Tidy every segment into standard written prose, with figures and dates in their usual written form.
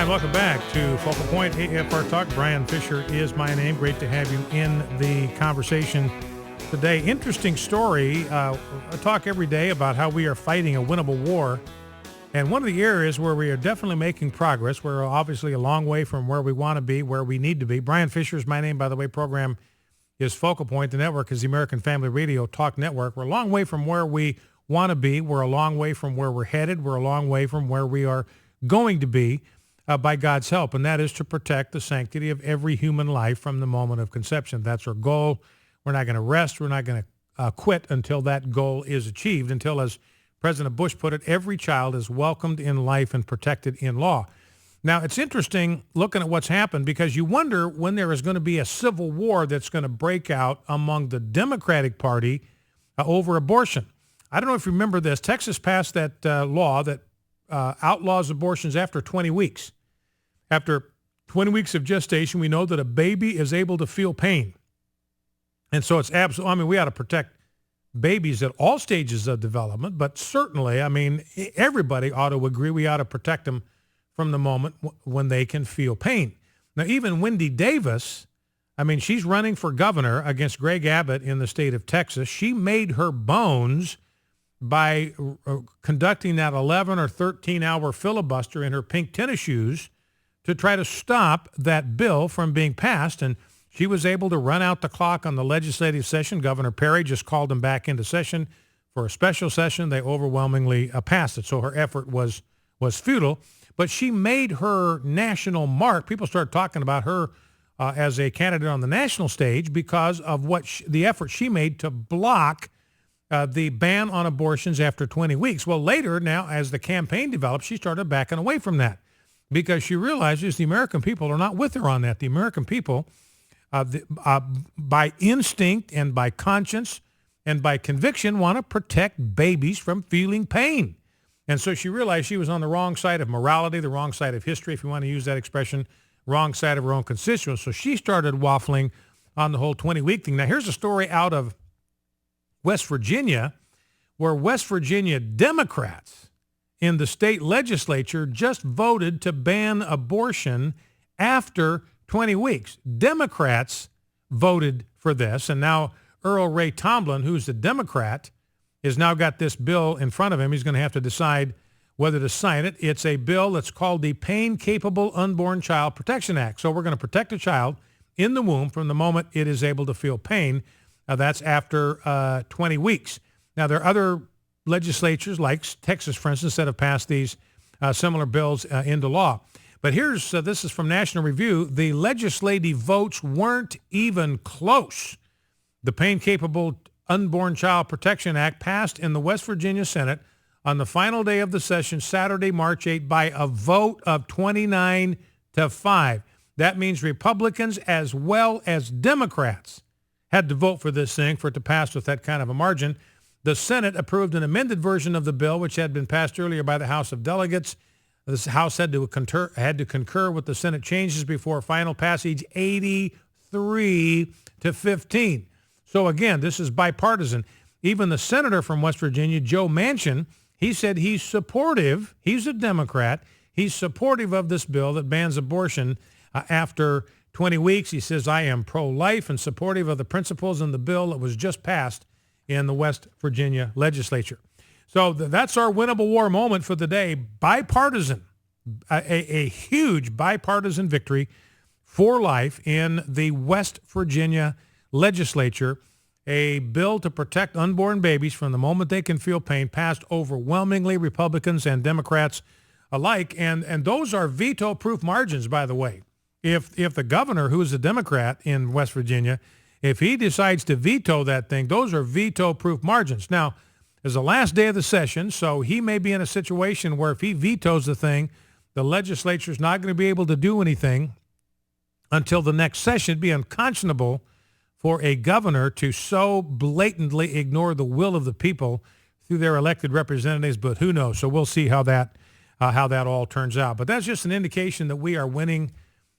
right, welcome back to Focal Point AFR Talk. Brian Fisher is my name. Great to have you in the conversation today. Interesting story. I talk every day about how we are fighting a winnable war. And one of the areas where we are definitely making progress, we're obviously a long way from where we want to be, where we need to be. Brian Fisher is my name, by the way. Program is Focal Point. The network is the American Family Radio Talk Network. We're a long way from where we want to be. We're a long way from where we're headed. We're a long way from where we are going to be by God's help, and that is to protect the sanctity of every human life from the moment of conception. That's our goal. We're not going to rest. We're not going to quit until that goal is achieved, until, as President Bush put it, every child is welcomed in life and protected in law. Now, it's interesting looking at what's happened because you wonder when there is going to be a civil war that's going to break out among the Democratic Party over abortion. I don't know if you remember this. Texas passed that law that outlaws abortions after 20 weeks. After 20 weeks of gestation, we know that a baby is able to feel pain. And so it's absolutely, I mean, we ought to protect babies at all stages of development, but certainly, I mean, everybody ought to agree we ought to protect them from the moment when they can feel pain. Now, even Wendy Davis, I mean, she's running for governor against Greg Abbott in the state of Texas. She made her bones by conducting that 11 or 13-hour filibuster in her pink tennis shoes to try to stop that bill from being passed. And she was able to run out the clock on the legislative session. Governor Perry just called them back into session for a special session. They overwhelmingly passed it. So her effort was futile. But she made her national mark. People started talking about her as a candidate on the national stage because of the effort she made to block the ban on abortions after 20 weeks. Well, later, now, as the campaign developed, she started backing away from that because she realizes the American people are not with her on that. The American people, by instinct and by conscience and by conviction, want to protect babies from feeling pain. And so she realized she was on the wrong side of morality, the wrong side of history, if you want to use that expression, wrong side of her own constituents. So she started waffling on the whole 20-week thing. Now, here's a story out of West Virginia, where West Virginia Democrats in the state legislature just voted to ban abortion after 20 weeks. Democrats voted for this, and now Earl Ray Tomblin, who's a Democrat, has now got this bill in front of him. He's going to have to decide whether to sign it. It's a bill that's called the Pain-Capable Unborn Child Protection Act. So we're going to protect a child in the womb from the moment it is able to feel pain. That's after 20 weeks. Now, there are other legislatures like Texas, for instance, that have passed these similar bills into law. But here's, this is from National Review. The legislative votes weren't even close. The Pain-Capable Unborn Child Protection Act passed in the West Virginia Senate on the final day of the session, Saturday, March 8, by a vote of 29-5. That means Republicans as well as Democrats had to vote for this thing for it to pass with that kind of a margin. The Senate approved an amended version of the bill, which had been passed earlier by the House of Delegates. This House had to concur with the Senate changes before final passage, 83-15. So again, this is bipartisan. Even the senator from West Virginia, Joe Manchin, he said he's supportive. He's a Democrat. He's supportive of this bill that bans abortion after 20 weeks. He says, I am pro-life and supportive of the principles in the bill that was just passed in the West Virginia legislature. So that's our winnable war moment for the day. Bipartisan, a huge bipartisan victory for life in the West Virginia legislature. A bill to protect unborn babies from the moment they can feel pain passed overwhelmingly, Republicans and Democrats alike. And those are veto-proof margins, by the way. If the governor, who is a Democrat in West Virginia, if he decides to veto that thing, those are veto-proof margins. Now, it's the last day of the session, so he may be in a situation where if he vetoes the thing, the legislature is not going to be able to do anything until the next session. It'd be unconscionable for a governor to so blatantly ignore the will of the people through their elected representatives, but who knows? So we'll see how that all turns out. But that's just an indication that we are winning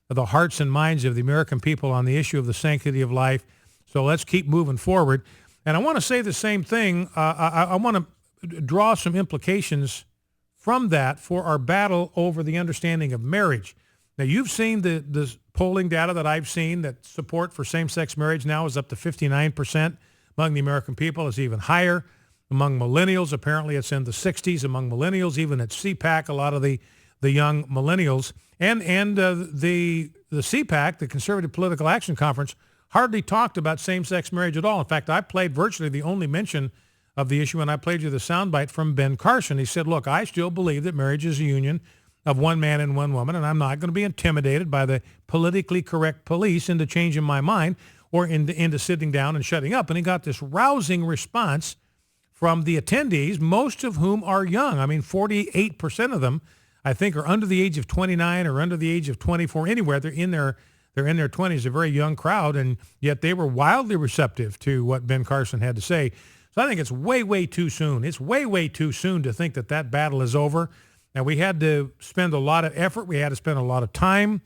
the hearts and minds of the American people on the issue of the sanctity of life. So let's keep moving forward. And I want to say the same thing. I want to draw some implications from that for our battle over the understanding of marriage. Now, you've seen the polling data that I've seen that support for same-sex marriage now is up to 59% among the American people. It's even higher among millennials. Apparently, it's in the 60s among millennials, even at CPAC, a lot of the young millennials. And the CPAC, the Conservative Political Action Conference, hardly talked about same-sex marriage at all. In fact, I played virtually the only mention of the issue, and I played you the soundbite from Ben Carson. He said, look, I still believe that marriage is a union of one man and one woman, and I'm not going to be intimidated by the politically correct police into changing my mind or into sitting down and shutting up. And he got this rousing response from the attendees, most of whom are young. I mean, 48% of them, I think, are under the age of 29 or under the age of 24, anywhere. They're in their 20s, a very young crowd, and yet they were wildly receptive to what Ben Carson had to say. So I think it's way, way too soon. It's way, way too soon to think that battle is over. Now, we had to spend a lot of effort. We had to spend a lot of time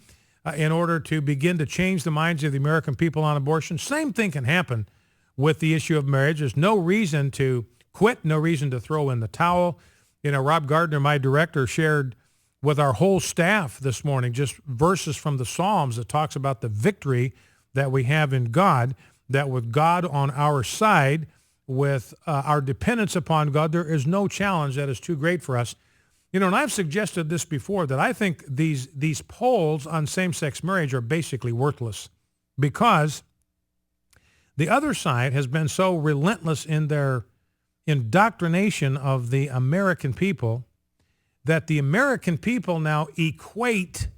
in order to begin to change the minds of the American people on abortion. Same thing can happen with the issue of marriage. There's no reason to quit, no reason to throw in the towel. You know, Rob Gardner, my director, shared with our whole staff this morning just verses from the Psalms that talks about the victory that we have in God, that with God on our side, with our dependence upon God, there is no challenge that is too great for us. You know, and I've suggested this before, that I think these polls on same-sex marriage are basically worthless because the other side has been so relentless in their indoctrination of the American people that the American people now equate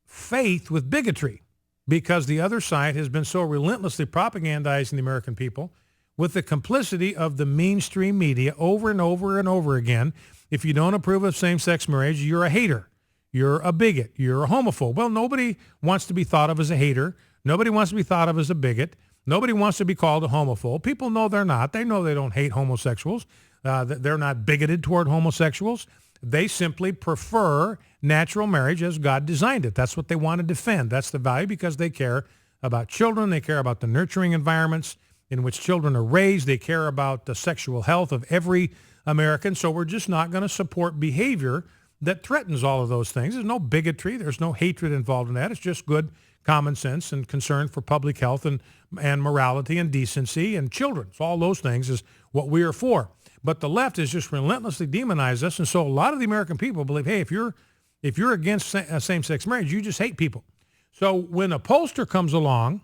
faith with bigotry, because the other side has been so relentlessly propagandizing the American people with the complicity of the mainstream media over and over and over again. If you don't approve of same-sex marriage, you're a hater, you're a bigot, you're a homophobe. Well, nobody wants to be thought of as a hater. Nobody wants to be thought of as a bigot. Nobody wants to be called a homophobe. People know they're not. They know they don't hate homosexuals. They're not bigoted toward homosexuals. They simply prefer natural marriage as God designed it. That's what they want to defend. That's the value, because they care about children. They care about the nurturing environments in which children are raised. They care about the sexual health of every American. So we're just not going to support behavior that threatens all of those things. There's no bigotry. There's no hatred involved in that. It's just good common sense and concern for public health and morality and decency and children. So all those things is what we are for. But the left has just relentlessly demonized us. And so a lot of the American people believe, hey, if you're against same-sex marriage, you just hate people. So when a pollster comes along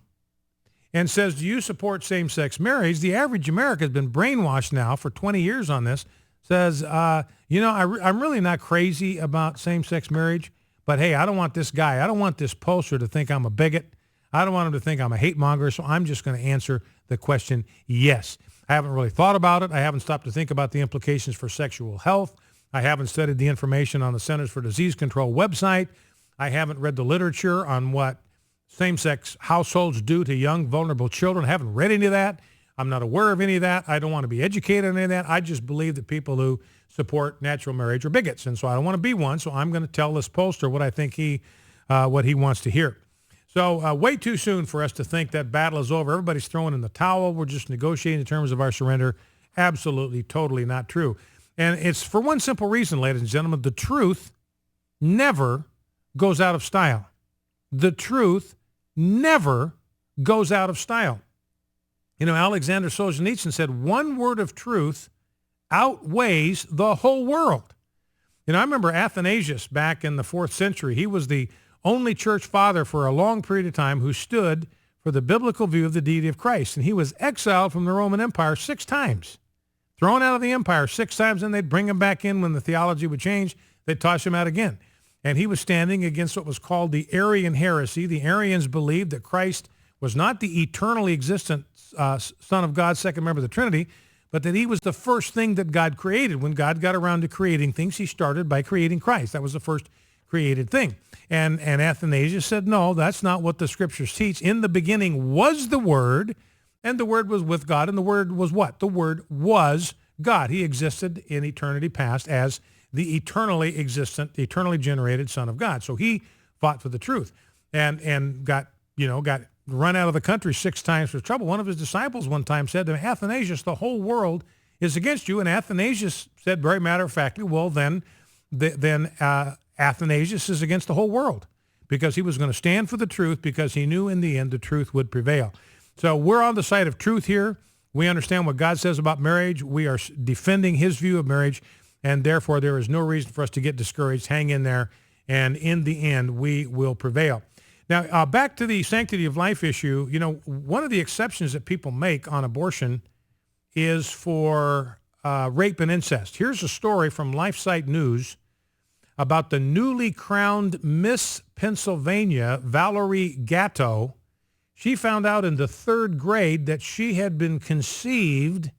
and says, do you support same-sex marriage? The average American has been brainwashed now for 20 years on this, says, I'm really not crazy about same-sex marriage, but hey, I don't want this guy, I don't want this pollster to think I'm a bigot. I don't want him to think I'm a hate monger, so I'm just going to answer the question, yes. I haven't really thought about it. I haven't stopped to think about the implications for sexual health. I haven't studied the information on the Centers for Disease Control website. I haven't read the literature on what same-sex households do to young, vulnerable children. I haven't read any of that. I'm not aware of any of that. I don't want to be educated on any of that. I just believe that people who support natural marriage are bigots, and so I don't want to be one, so I'm going to tell this pollster what I think what he wants to hear. So way too soon for us to think that battle is over. Everybody's throwing in the towel. We're just negotiating the terms of our surrender. Absolutely, totally not true. And it's for one simple reason, ladies and gentlemen. The truth never goes out of style. The truth never goes out of style. You know, Alexander Solzhenitsyn said, one word of truth outweighs the whole world. You know, I remember Athanasius back in the 4th century. He was the only church father for a long period of time who stood for the biblical view of the deity of Christ. And he was exiled from the Roman Empire 6 times, thrown out of the empire 6 times, and they'd bring him back in when the theology would change. They'd toss him out again. And he was standing against what was called the Arian heresy. The Arians believed that Christ was not the eternally existent Son of God, second member of the Trinity, but that he was the first thing that God created. When God got around to creating things, he started by creating Christ. That was the first created thing. And Athanasius said, no, that's not what the scriptures teach. In the beginning was the Word, and the Word was with God, and the Word was what? The Word was God. He existed in eternity past as the eternally existent, eternally generated Son of God. So he fought for the truth and got run out of the country 6 times for trouble. One of his disciples one time said to him, Athanasius, the whole world is against you. And Athanasius said very matter-of-factly, well, then then Athanasius is against the whole world, because he was going to stand for the truth, because he knew in the end the truth would prevail. So we're on the side of truth here. We understand what God says about marriage. We are defending his view of marriage, and therefore there is no reason for us to get discouraged. Hang in there, and in the end, we will prevail. Now, back to the sanctity of life issue, one of the exceptions that people make on abortion is for rape and incest. Here's a story from LifeSite News about the newly crowned Miss Pennsylvania, Valerie Gatto. She found out in the 3rd grade that she had been conceived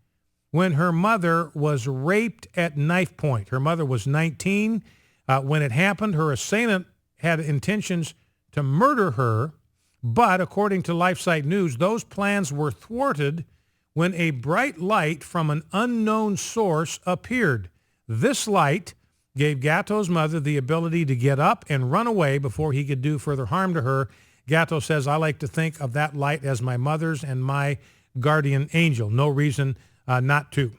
when her mother was raped at knife point. Her mother was 19 when it happened. Her assailant had intentions to murder her, but according to LifeSite News, those plans were thwarted when a bright light from an unknown source appeared. This light gave Gatto's mother the ability to get up and run away before he could do further harm to her. Gatto says, "I like to think of that light as my mother's and my guardian angel. No reason not to."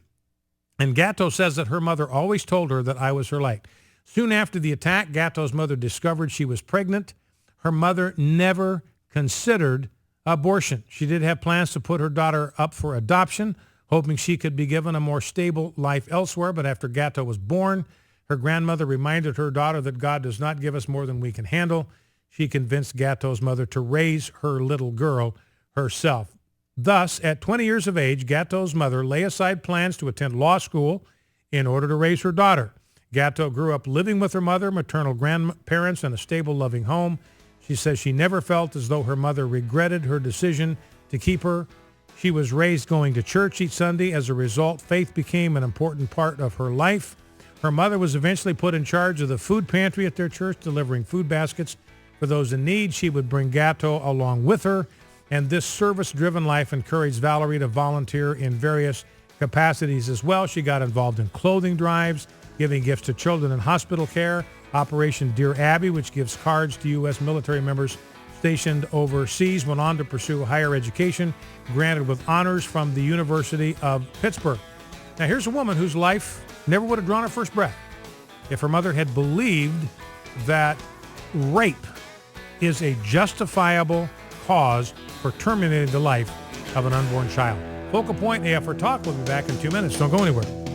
And Gatto says that her mother always told her that I was her light. Soon after the attack, Gatto's mother discovered she was pregnant. Her mother never considered abortion. She did have plans to put her daughter up for adoption, hoping she could be given a more stable life elsewhere. But after Gatto was born, her grandmother reminded her daughter that God does not give us more than we can handle. She convinced Gatto's mother to raise her little girl herself. Thus, at 20 years of age, Gatto's mother lay aside plans to attend law school in order to raise her daughter. Gatto grew up living with her mother, maternal grandparents, in a stable, loving home. She says she never felt as though her mother regretted her decision to keep her. She was raised going to church each Sunday. As a result, faith became an important part of her life. Her mother was eventually put in charge of the food pantry at their church, delivering food baskets for those in need. She would bring Gatto along with her, and this service-driven life encouraged Valerie to volunteer in various capacities as well. She got involved in clothing drives, giving gifts to children in hospital care, Operation Dear Abby, which gives cards to U.S. military members stationed overseas, went on to pursue higher education, granted with honors from the University of Pittsburgh. Now, here's a woman whose life never would have drawn her first breath if her mother had believed that rape is a justifiable cause for terminating the life of an unborn child. Focal Point AFR Talk will be back in 2 minutes. Don't go anywhere.